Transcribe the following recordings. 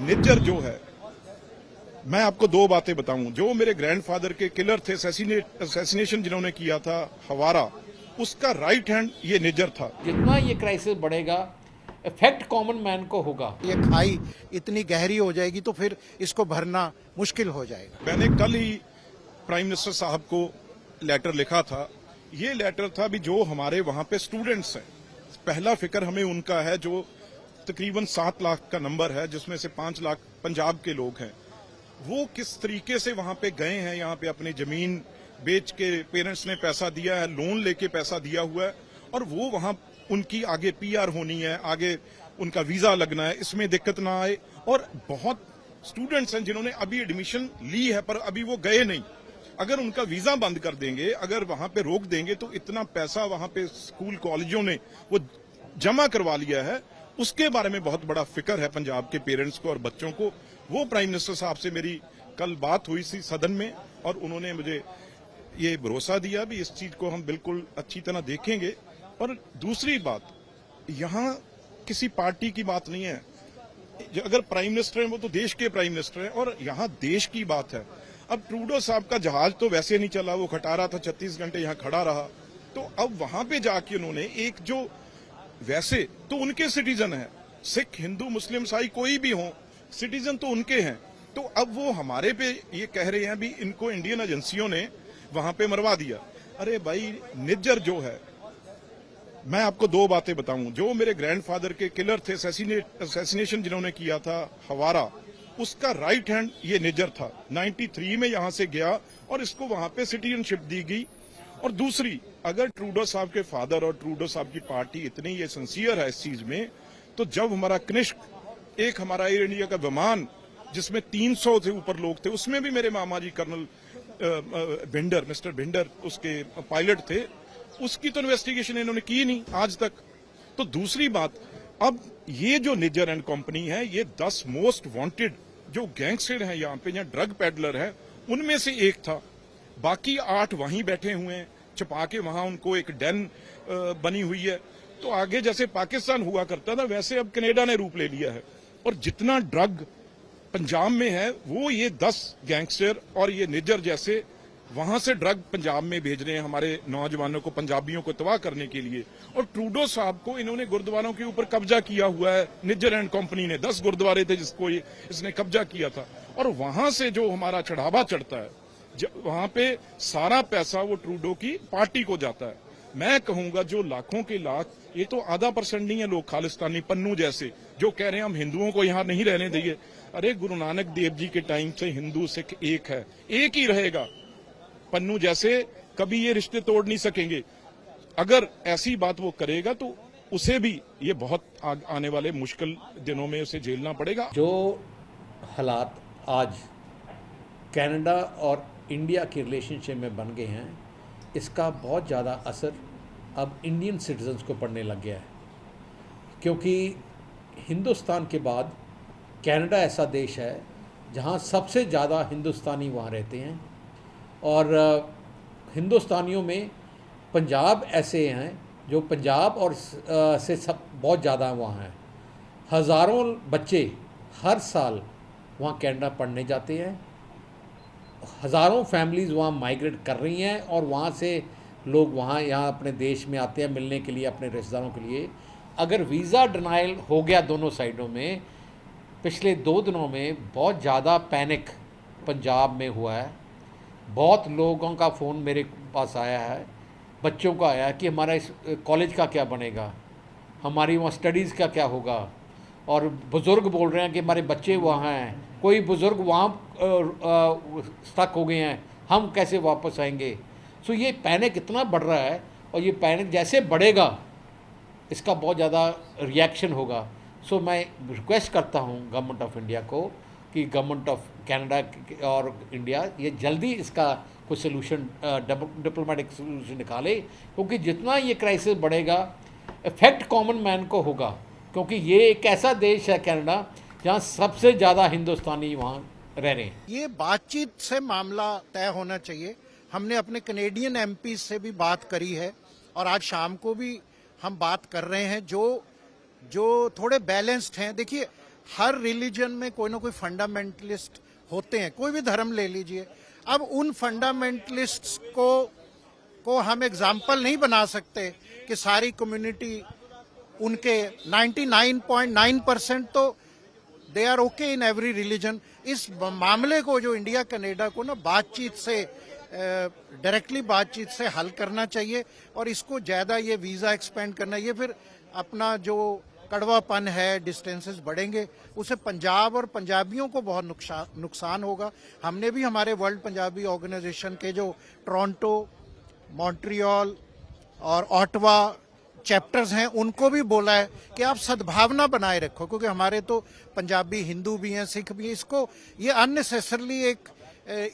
निज्जर जो है, मैं आपको दो बातें बताऊं। जो मेरे ग्रैंडफादर के किलर थे, असैसिनेशन जिन्होंने किया था हवारा, उसका राइट हैंड ये निज्जर था। जितना ये क्राइसिस बढ़ेगा, इफेक्ट कॉमन मैन को होगा। ये खाई इतनी गहरी हो जाएगी तो फिर इसको भरना मुश्किल हो जाएगा। मैंने कल ही प्राइम मिनिस्टर साहब को लेटर लिखा था। ये लेटर था भी जो हमारे वहां पे स्टूडेंट्स हैं, पहला फिक्र हमें उनका है, जो तकरीबन 7 लाख का नंबर है, जिसमें से 5 लाख पंजाब के लोग हैं। वो किस तरीके से वहां पे गए हैं, यहाँ पे अपनी जमीन बेच के पेरेंट्स ने पैसा दिया है, लोन लेके पैसा दिया हुआ है, और वो वहां उनकी आगे पीआर होनी है, आगे उनका वीजा लगना है, इसमें दिक्कत ना आए। और बहुत स्टूडेंट्स हैं जिन्होंने अभी एडमिशन ली है पर अभी वो गए नहीं। अगर उनका वीजा बंद कर देंगे, अगर वहां पे रोक देंगे, तो इतना पैसा वहां पे स्कूल कॉलेजों ने वो जमा करवा लिया है, उसके बारे में बहुत बड़ा फिक्र है पंजाब के पेरेंट्स को और बच्चों को। वो प्राइम मिनिस्टर साहब से मेरी कल बात हुई थी सदन में, और उन्होंने मुझे ये भरोसा दिया भी इस चीज को हम बिल्कुल अच्छी तरह देखेंगे। और दूसरी बात, यहाँ किसी पार्टी की बात नहीं है। अगर प्राइम मिनिस्टर हैं वो तो देश के प्राइम मिनिस्टर हैं, और यहाँ देश की बात है। अब ट्रूडो साहब का जहाज तो वैसे नहीं चला, वो खटारा था, 36 घंटे यहाँ खड़ा रहा। तो अब वहां पे जाके उन्होंने एक जो वैसे तो उनके सिटीजन है, सिख हिंदू मुस्लिम ईसाई कोई भी हो, सिटीजन तो उनके हैं। तो अब वो हमारे पे ये कह रहे हैं भी इनको इंडियन एजेंसियों ने वहां पे मरवा दिया। अरे भाई, निज्जर जो है, मैं आपको दो बातें बताऊं। जो मेरे ग्रैंडफादर के किलर थे, असैसिनेशन जिन्होंने किया था हवारा, उसका राइट हैंड ये निज्जर था। 93 में यहां से गया और इसको वहां पे सिटीजनशिप दी गई। और दूसरी, अगर ट्रूडो साहब के फादर और ट्रूडो साहब की पार्टी इतनी ये सिंसियर है इस चीज में, तो जब हमारा कनिष्क, एक हमारा एयर इंडिया का विमान जिसमें 300 से ऊपर लोग थे, उसमें भी मेरे मामा जी कर्नल भिंडर, मिस्टर भिंडर उसके पायलट थे, उसकी तो इन्वेस्टिगेशन इन्होंने की नहीं आज तक। तो दूसरी बात, अब ये जो निज्जर एंड कंपनी है, ये 10 मोस्ट वांटेड जो गैंगस्टर हैं यहाँ पे, यहाँ ड्रग पेडलर है, उनमें से एक था। बाकी 8 वहीं बैठे हुए हैं, छुपा के वहां उनको एक डेन बनी हुई है। तो आगे जैसे पाकिस्तान हुआ करता था, वैसे अब कनाडा ने रूप ले लिया है। और जितना ड्रग पंजाब में है, वो ये 10 गैंगस्टर और ये निज्जर जैसे वहां से ड्रग पंजाब में भेज रहे हैं, हमारे नौजवानों को, पंजाबियों को तबाह करने के लिए। और ट्रूडो साहब को इन्होंने गुरुद्वारों के ऊपर कब्जा किया हुआ है, निज्जर एंड कंपनी ने। 10 गुरुद्वारे थे जिसको इसने कब्जा किया था, और वहां से जो हमारा चढ़ावा चढ़ता है, वहां पे सारा पैसा वो ट्रूडो की पार्टी को जाता है। मैं कहूंगा जो लाखों के लाख, ये तो आधा % नहीं है लोग खालिस्तानी पन्नू जैसे, जो कह रहे हैं हम हिंदुओं को यहां नहीं रहने देंगे। अरे गुरु नानक देव जी के टाइम से हिंदू सिख एक है, एक ही रहेगा। पन्नू जैसे कभी ये रिश्ते तोड़ नहीं सकेंगे। अगर ऐसी बात वो करेगा तो उसे भी ये बहुत आने वाले मुश्किल दिनों में उसे झेलना पड़ेगा। जो हालात आज कनाडा और इंडिया के रिलेशनशिप में बन गए हैं, इसका बहुत ज़्यादा असर अब इंडियन सिटीजन्स को पड़ने लग गया है। क्योंकि हिंदुस्तान के बाद कनाडा ऐसा देश है जहाँ सबसे ज़्यादा हिंदुस्तानी वहाँ रहते हैं, और हिंदुस्तानियों में पंजाब ऐसे हैं जो पंजाब और से सब बहुत ज़्यादा वहाँ हैं। हज़ारों बच्चे हर साल वहाँ कनाडा पढ़ने जाते हैं, हज़ारों फैमिलीज़ वहाँ माइग्रेट कर रही हैं, और वहाँ से लोग वहाँ यहाँ अपने देश में आते हैं मिलने के लिए अपने रिश्तेदारों के लिए। अगर वीज़ा डिनाइल हो गया दोनों साइडों में, पिछले 2 दिनों में बहुत ज़्यादा पैनिक पंजाब में हुआ है। बहुत लोगों का फ़ोन मेरे पास आया है, बच्चों का आया है कि हमारा इस कॉलेज का क्या बनेगा, हमारी वहाँ स्टडीज़ का क्या होगा। और बुज़ुर्ग बोल रहे हैं कि हमारे बच्चे वहाँ हैं, कोई बुज़ुर्ग वहाँ स्टक हो गए हैं, हम कैसे वापस आएंगे। सो ये पैनिक इतना बढ़ रहा है, और ये पैनिक जैसे बढ़ेगा इसका बहुत ज़्यादा रिएक्शन होगा। सो मैं रिक्वेस्ट करता हूँ गवर्नमेंट ऑफ इंडिया को कि गवर्नमेंट ऑफ कनाडा और इंडिया ये जल्दी इसका कोई सोल्यूशन, डिप्लोमेटिक सोल्यूशन निकाले, क्योंकि जितना ये क्राइसिस बढ़ेगा, इफेक्ट कॉमन मैन को होगा। क्योंकि ये एक ऐसा देश है कनाडा जहाँ सबसे ज़्यादा हिंदुस्तानी वहाँ रह रहे हैं। ये बातचीत से मामला तय होना चाहिए। हमने अपने कनेडियन एमपी से भी बात करी है, और आज शाम को भी हम बात कर रहे हैं, जो थोड़े बैलेंस्ड हैं। देखिए, हर रिलीजन में कोई ना कोई फंडामेंटलिस्ट होते हैं, कोई भी धर्म ले लीजिए। अब उन फंडामेंटलिस्ट्स को हम एग्जाम्पल नहीं बना सकते कि सारी कम्युनिटी उनके 99.9% तो they are okay in every religion. इस मामले को जो इंडिया कनाडा को ना बातचीत से डायरेक्टली बातचीत से हल करना चाहिए और इसको ज्यादा ये वीजा एक्सपेंड करना, ये फिर अपना जो कड़वापन है, डिस्टेंसेस बढ़ेंगे, उसे पंजाब और पंजाबियों को बहुत नुकसान होगा। हमने भी हमारे वर्ल्ड पंजाबी ऑर्गेनाइजेशन के जो टोरंटो, मॉन्ट्रियल और ऑटवा चैप्टर्स हैं उनको भी बोला है कि आप सद्भावना बनाए रखो, क्योंकि हमारे तो पंजाबी हिंदू भी हैं, सिख भी हैं। इसको ये अननेसेसरली एक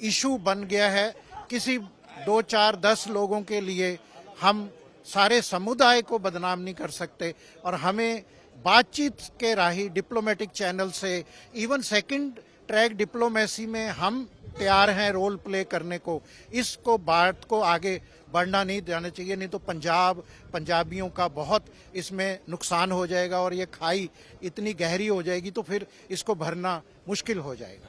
इशू बन गया है। किसी 2, 4, 10 लोगों के लिए हम सारे समुदाय को बदनाम नहीं कर सकते और हमें बातचीत के राही डिप्लोमेटिक चैनल से, इवन सेकंड ट्रैक डिप्लोमेसी में हम तैयार हैं रोल प्ले करने को। इसको बात को आगे बढ़ना नहीं देना चाहिए, नहीं तो पंजाबियों का बहुत इसमें नुकसान हो जाएगा और ये खाई इतनी गहरी हो जाएगी तो फिर इसको भरना मुश्किल हो जाएगा।